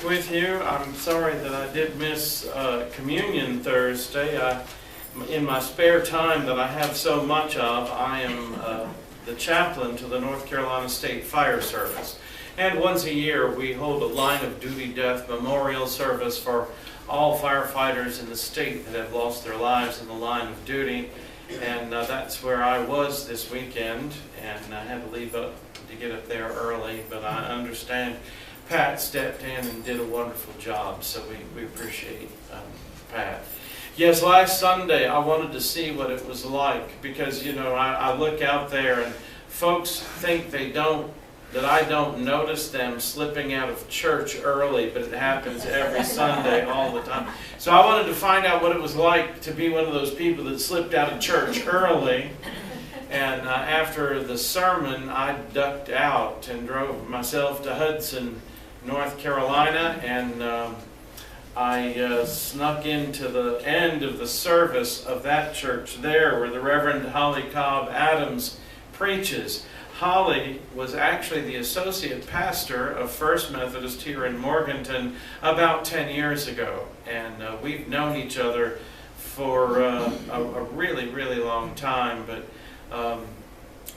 With you. I'm sorry that I did miss communion Thursday. In my spare time that I have so much of, I am the chaplain to the North Carolina State Fire Service. And once a year we hold a line of duty death memorial service for all firefighters in the state that have lost their lives in the line of duty. And that's where I was this weekend, and I had to leave up to get up there early, but I understand Pat stepped in and did a wonderful job, so we appreciate Pat. Yes, last Sunday I wanted to see what it was like, because, you know, I look out there and folks think that I don't notice them slipping out of church early, but it happens every Sunday all the time. So I wanted to find out what it was like to be one of those people that slipped out of church early. And after the sermon, I ducked out and drove myself to Hudson, North Carolina, and I snuck into the end of the service of that church there where the Reverend Holly Cobb Adams preaches. Holly was actually the associate pastor of First Methodist here in Morganton about 10 years ago, and we've known each other for a really, really long time, but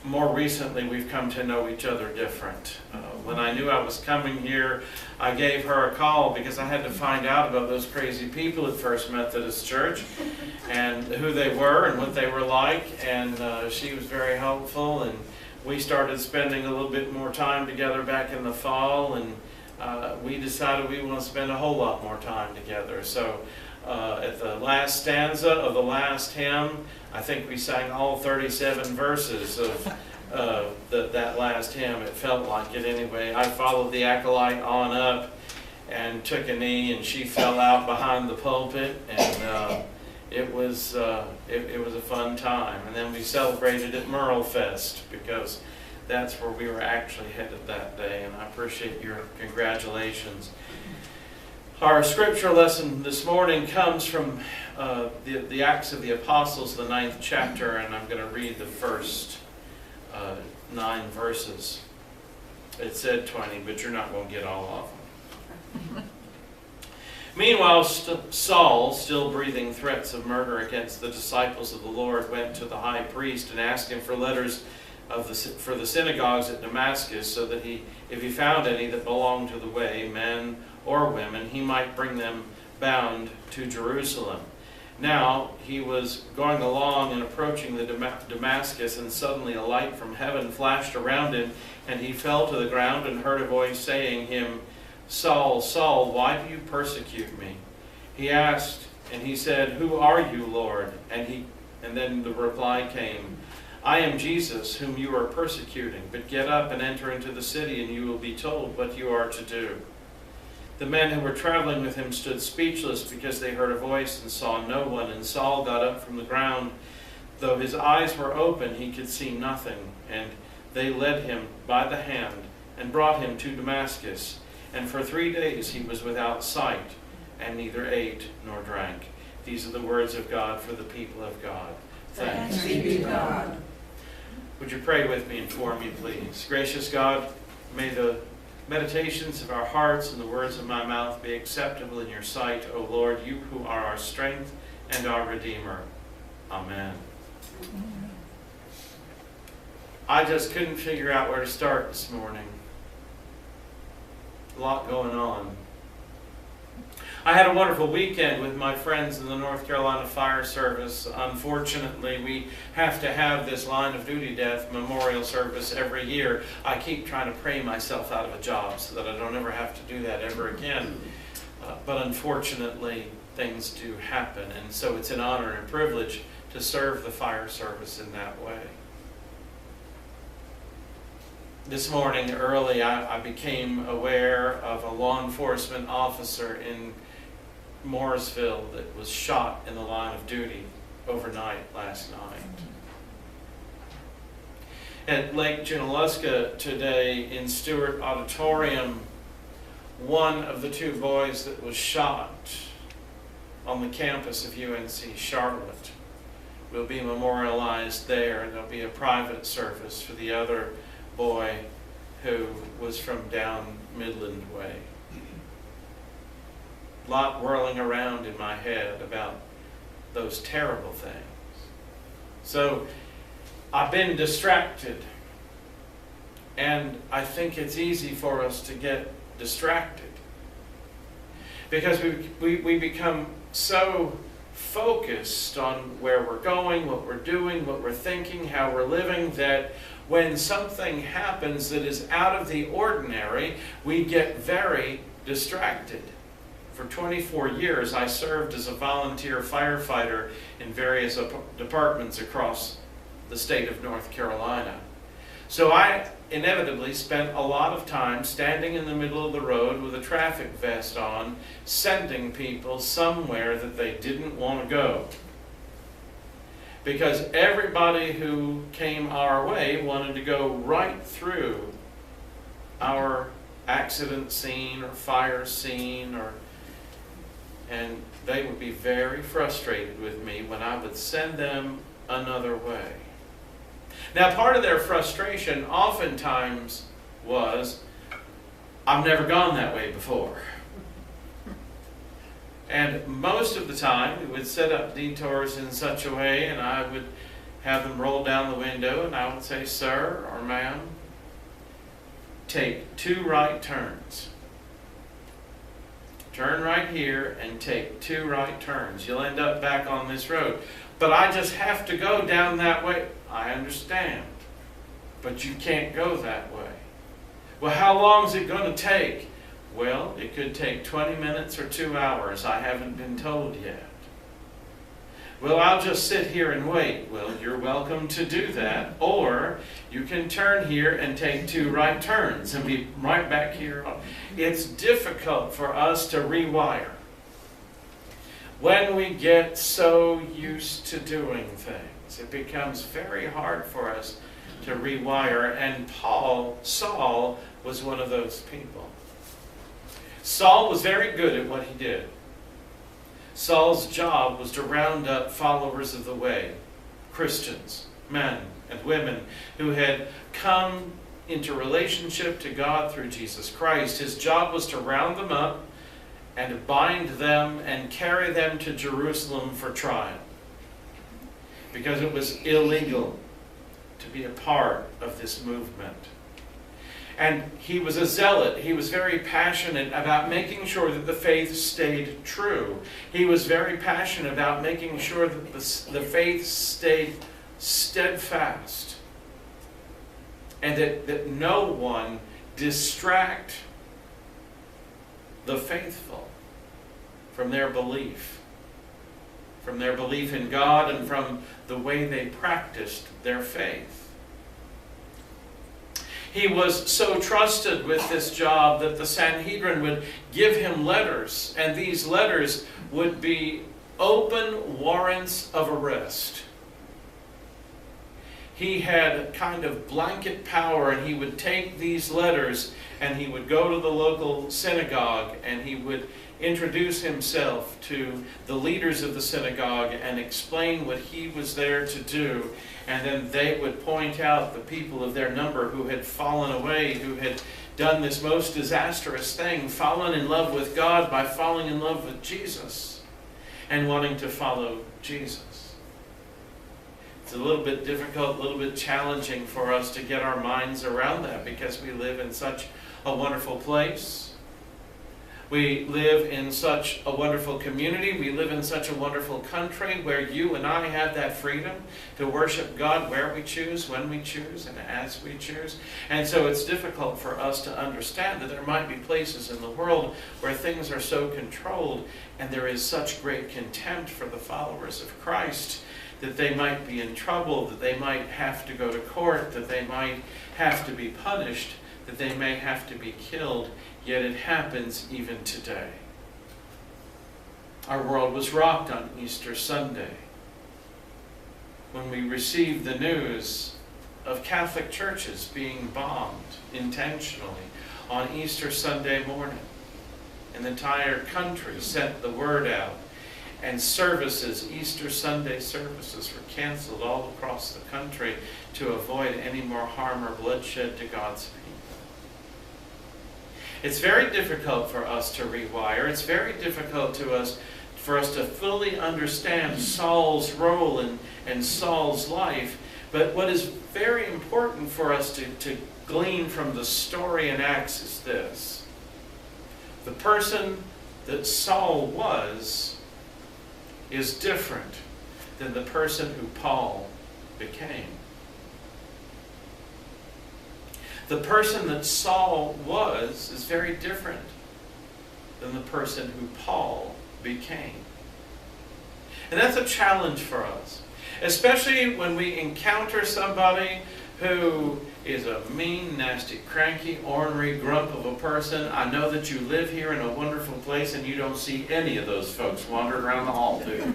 more recently we've come to know each other different. When I knew I was coming here, I gave her a call because I had to find out about those crazy people at First Methodist Church and who they were and what they were like, and she was very helpful, and we started spending a little bit more time together back in the fall, and we decided we want to spend a whole lot more time together. So at the last stanza of the last hymn, I think we sang all 37 verses of that last hymn. It felt like it anyway. I followed the acolyte on up and took a knee, and she fell out behind the pulpit, and it was a fun time. And then we celebrated at Merle Fest, because that's where we were actually headed that day, and I appreciate your congratulations. Our scripture lesson this morning comes from the Acts of the Apostles, the 9th chapter, and I'm going to read the first 9 verses. It said 20, but you're not going to get all of them. Meanwhile, Saul, still breathing threats of murder against the disciples of the Lord, went to the high priest and asked him for letters for the synagogues at Damascus, so that if he found any that belonged to the way, men or women, he might bring them bound to Jerusalem. Now he was going along and approaching the Damascus, and suddenly a light from heaven flashed around him, and he fell to the ground and heard a voice saying him, "Saul, Saul, why do you persecute me?" He asked, and he said, "Who are you, Lord?" And then the reply came, "I am Jesus, whom you are persecuting. But get up and enter into the city, and you will be told what you are to do." The men who were traveling with him stood speechless, because they heard a voice and saw no one. And Saul got up from the ground. Though his eyes were open, he could see nothing. And they led him by the hand and brought him to Damascus. And for 3 days he was without sight, and neither ate nor drank. These are the words of God for the people of God. Thanks be to God. Would you pray with me and for me, please? Gracious God, may the meditations of our hearts and the words of my mouth be acceptable in your sight, O Lord, you who are our strength and our Redeemer. Amen. I just couldn't figure out where to start this morning. A lot going on. I had a wonderful weekend with my friends in the North Carolina Fire Service. Unfortunately, we have to have this line of duty death memorial service every year. I keep trying to pray myself out of a job so that I don't ever have to do that ever again. But unfortunately, things do happen, and so it's an honor and privilege to serve the fire service in that way. This morning early, I became aware of a law enforcement officer in Mooresville that was shot in the line of duty overnight last night. At Lake Junaluska today in Stewart Auditorium, one of the 2 boys that was shot on the campus of UNC Charlotte will be memorialized there, and there'll be a private service for the other boy who was from down Midland Way. lot whirling around in my head about those terrible things. So I've been distracted. And I think it's easy for us to get distracted because we become so focused on where we're going, what we're doing, what we're thinking, how we're living, that when something happens that is out of the ordinary, we get very distracted. For 24 years, I served as a volunteer firefighter in various departments across the state of North Carolina. So I inevitably spent a lot of time standing in the middle of the road with a traffic vest on, sending people somewhere that they didn't want to go. Because everybody who came our way wanted to go right through our accident scene or fire scene, and they would be very frustrated with me when I would send them another way. Now, part of their frustration oftentimes was, I've never gone that way before. And most of the time, we would set up detours in such a way, and I would have them roll down the window, and I would say, sir or ma'am, take 2 right turns. Turn right here and take 2 right turns. You'll end up back on this road. But I just have to go down that way. I understand, but you can't go that way. Well, how long is it going to take? Well, it could take 20 minutes or 2 hours. I haven't been told yet. Well, I'll just sit here and wait. Well, you're welcome to do that. Or you can turn here and take 2 right turns and be right back here. It's difficult for us to rewire when we get so used to doing things. It becomes very hard for us to rewire, and Saul was one of those people. Saul was very good at what he did. Saul's job was to round up followers of the way, Christians, men and women who had come into relationship to God through Jesus Christ. His job was to round them up and to bind them and carry them to Jerusalem for trial, because it was illegal to be a part of this movement. And he was a zealot. He was very passionate about making sure that the faith stayed true. He was very passionate about making sure that the faith stayed steadfast, and that no one distract the faithful from their belief in God and from the way they practiced their faith. He was so trusted with this job that the Sanhedrin would give him letters, and these letters would be open warrants of arrest. He had kind of blanket power, and he would take these letters and he would go to the local synagogue and he would introduce himself to the leaders of the synagogue and explain what he was there to do. And then they would point out the people of their number who had fallen away, who had done this most disastrous thing, fallen in love with God by falling in love with Jesus and wanting to follow Jesus. It's a little bit difficult, a little bit challenging for us to get our minds around that, because we live in such a wonderful place. We live in such a wonderful community. We live in such a wonderful country where you and I have that freedom to worship God where we choose, when we choose, and as we choose. And so it's difficult for us to understand that there might be places in the world where things are so controlled and there is such great contempt for the followers of Christ that they might be in trouble, that they might have to go to court, that they might have to be punished, that they may have to be killed. Yet it happens even today. Our world was rocked on Easter Sunday when we received the news of Catholic churches being bombed intentionally on Easter Sunday morning. And the entire country sent the word out, and services, Easter Sunday services, were canceled all across the country to avoid any more harm or bloodshed to God's people. It's very difficult for us to rewire. It's very difficult for us to fully understand Saul's role and Saul's life. But what is very important for us to glean from the story in Acts is this. The person that Saul was is different than the person who Paul became. The person that Saul was is very different than the person who Paul became. And that's a challenge for us, especially when we encounter somebody who is a mean, nasty, cranky, ornery grump of a person. I know that you live here in a wonderful place and you don't see any of those folks wandering around the hall, do you?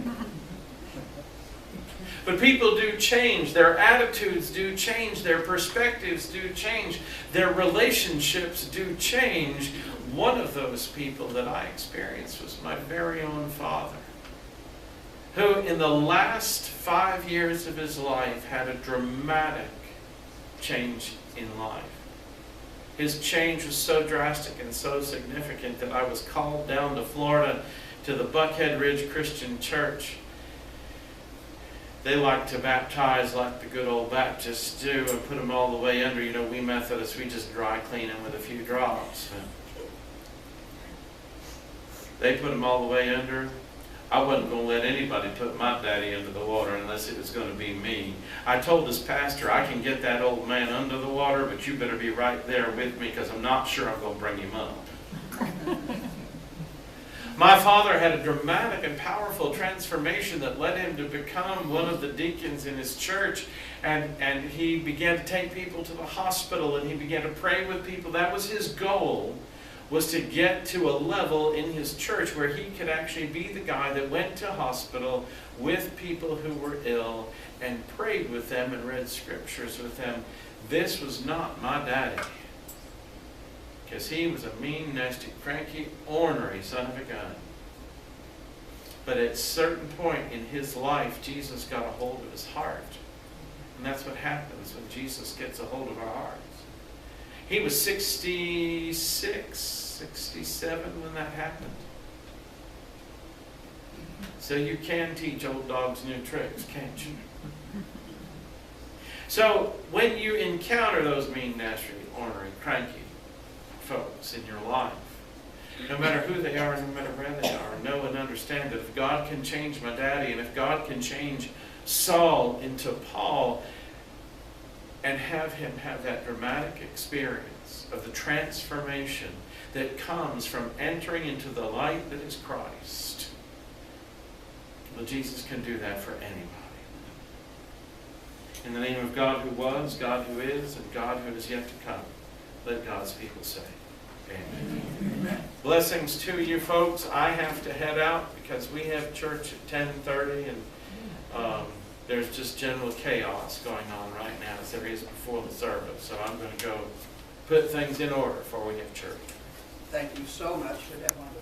But people do change. Their attitudes do change. Their perspectives do change. Their relationships do change. One of those people that I experienced was my very own father, who in the last 5 years of his life had a dramatic change in life. His change was so drastic and so significant that I was called down to Florida to the Buckhead Ridge Christian Church. They like to baptize like the good old Baptists do and put them all the way under. You know, we Methodists, we just dry clean them with a few drops. They put them all the way under. I wasn't going to let anybody put my daddy under the water unless it was going to be me. I told this pastor, I can get that old man under the water, but you better be right there with me because I'm not sure I'm going to bring him up. My father had a dramatic and powerful transformation that led him to become one of the deacons in his church. And he began to take people to the hospital and he began to pray with people. That was his goal, was to get to a level in his church where he could actually be the guy that went to hospital with people who were ill and prayed with them and read scriptures with them. This was not my daddy, because he was a mean, nasty, cranky, ornery son of a gun. But at a certain point in his life, Jesus got a hold of his heart. And that's what happens when Jesus gets a hold of our hearts. He was 66, 67 when that happened. So you can teach old dogs new tricks, can't you? So when you encounter those mean, nasty, ornery, cranky folks in your life, no matter who they are, no matter where they are, know and understand that if God can change my daddy, and if God can change Saul into Paul, and have him have that dramatic experience of the transformation that comes from entering into the light that is Christ, well, Jesus can do that for anybody. In the name of God who was, God who is, and God who is yet to come, let God's people say, amen. Amen. Blessings to you folks. I have to head out because we have church at 10:30 and there's just general chaos going on right now as there is before the service. So I'm going to go put things in order before we have church. Thank you so much for that wonderful.